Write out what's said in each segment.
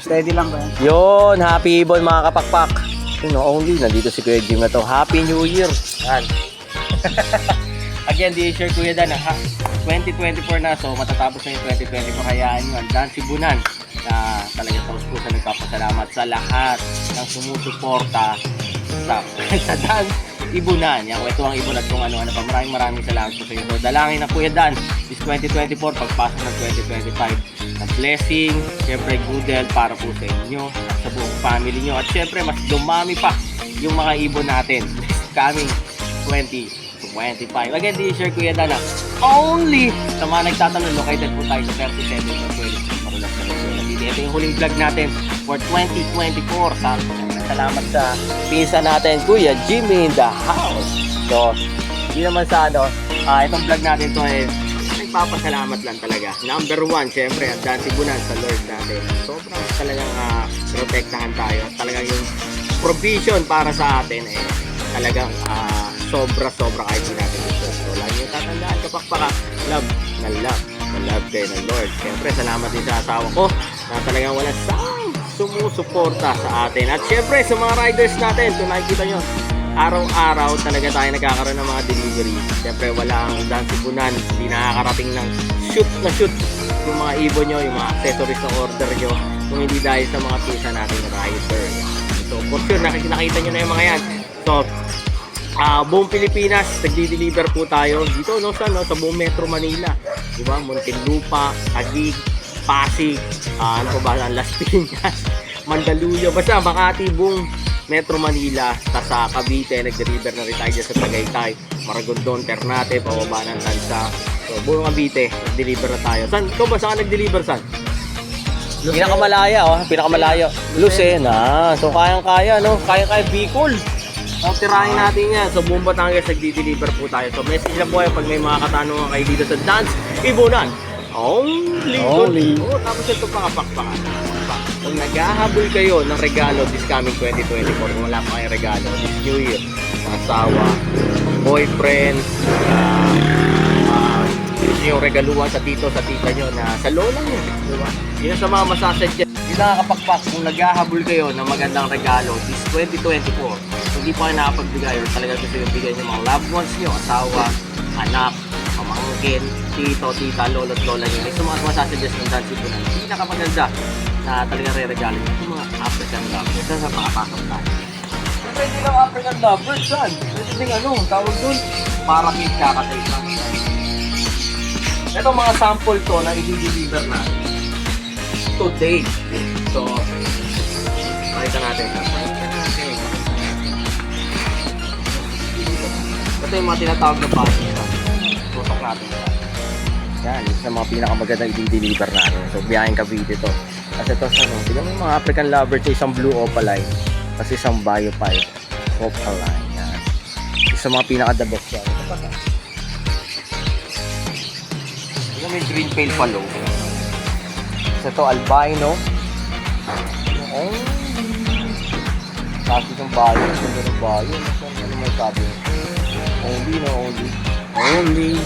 Steady lang ba yan? Yun, happy ibon mga kapakpak. You know, only, nandito si Kuya Jim na to. Happy New Year. Yan. Again, di share Kuya Dan, ha? 2024 na, so matatapos na yung 2024. Kaya yun, Dan Sibunan, na talagang taos po sa nagpapasalamat sa lahat ng sumusuporta sa Dan Ibunan. Yung kwetuang ibon at kung ano-ano pa. Maraming salamat po sa inyo. So, dalangin na Kuya Dan is 2024, pagpasok ng 2025, na blessing, syempre good health para po sa inyo at sa buong family nyo. At syempre, mas dumami pa yung mga ibon natin coming 2025. Again, di share Kuya Dan, only sa mga nagtatanong, located po tayo sa 37 of 20 Marulas na Venezuela. Ito yung huling vlog natin for 2024. Salamat sa pinsan natin, Kuya Jimmy in the house. So, hindi naman sa itong vlog natin to nagpapasalamat lang talaga. Number one, syempre, ang Dan Sibunan sa Lord natin. Sobrang talagang protektahan tayo. Talagang yung provision para sa atin talagang sobra-sobra kahit di natin gusto. So, lagi yung tatandaan, kapakpaka, love kayo ng Lord. Syempre, salamat din sa asawa ko na talagang walang sumusuporta sa atin. At syempre, sa mga riders natin, kung nakikita nyo, araw-araw talaga tayo nagkakaroon ng mga delivery. Syempre, walang Dan Sibunan, hindi nakakarating ng shoot yung mga ibon nyo, yung mga accessories na order nyo, kung hindi dahil sa mga pisa natin rider. So, for sure, nakikita nyo na yung mga yan. So, buong Pilipinas, nagdi-deliver po tayo dito, sa buong Metro Manila. Diba? Muntinlupa, Taguig, Pasig, Las Piñas, Mandaluyong, basta Makati, buong Metro Manila, sa Cavite, nag-deliver na rin tayo sa Tagaytay, Maragondon, Ternate, pababa ng Tansa. So, buong Cavite, nag-deliver na tayo. Ikaw ba saan nag-deliver, saan? Pinakamalaya, Lucena. So, kayang-kaya, kaya-kaya Bicol. So, tirahin natin yan. So, buong Batangas, nagdi-deliver po tayo. So, message lang po kayo pag may mga katanungan kayo dito sa Dance Ibunan. Only. Tapos ito pakapakpakan. Kung naghahabol kayo ng regalo this coming 2024, kung wala pa kayong regalo this New Year, sa asawa, boyfriend, yung regaluhan sa tito, sa tita nyo, na sa lola nyo, diba? Yun sa mga masasadya. Hindi nakakapakpak kung naghahabol kayo ng magandang regalo this 2024, hindi po kayo nakapagbigay or talaga gusto yung bigay nyo mga loved ones nyo, asawa, anak, pamangkin, tito, tita, lolo't lola nyo. May mga masasuggest ng Dan Sibunan, pinakamaganda na talagang re-regalo nyo yung mga African lovebirds. Sa pakapasok tayo. Siyempre hindi lang African lovebirds, saan? Ito din tawag dun, parakit kakatay lang. Ito mga sample to na i-deliver natin today. So, pakita natin. Ito yung mga tinatawag na package. Tutok natin. Yan, isa sa mga pinakamagandang i-deliver natin. So, biyaheng Cavite to. Kasi ito sa tignan mo yung mga African lovers sa isang blue opaline. Kasi isang biopile opaline. Yan. Isa sa mga pinaka-the best yan. Ito pa sa. Tignan mo yung green pale palo. Isa to albino. Kasi itong bayo. Ganda ng bayo. Ano may sabi? Only.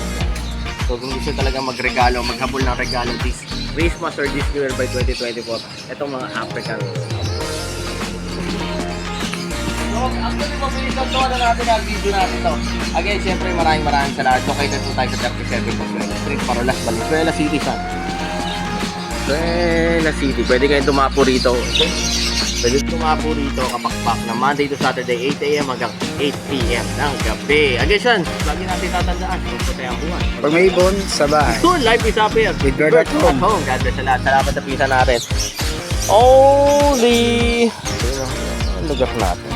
So kung gusto talaga magregalo, maghabol ng regalo this Christmas or this New Year by 2024, itong mga African. So actually mabilis lang na natin ang video natin to. Again, syempre maraming salamat. Located po tayo sa 37 Consuelo Street, Marulas, Valenzuela City, Valenzuela City. Pwede kayong dumapo rito. Okay? Pwede tumapo rito kapakpak na Monday to Saturday 8 AM hanggang 8 PM ng gabi. Again, lagi natin tatandaan kung patay ang buwan. Pag may ibon, sa bahay. Soon, life is happier. With God at home. God bless sa lahat. Salamat sa pisa natin. Only! Ang lugar natin.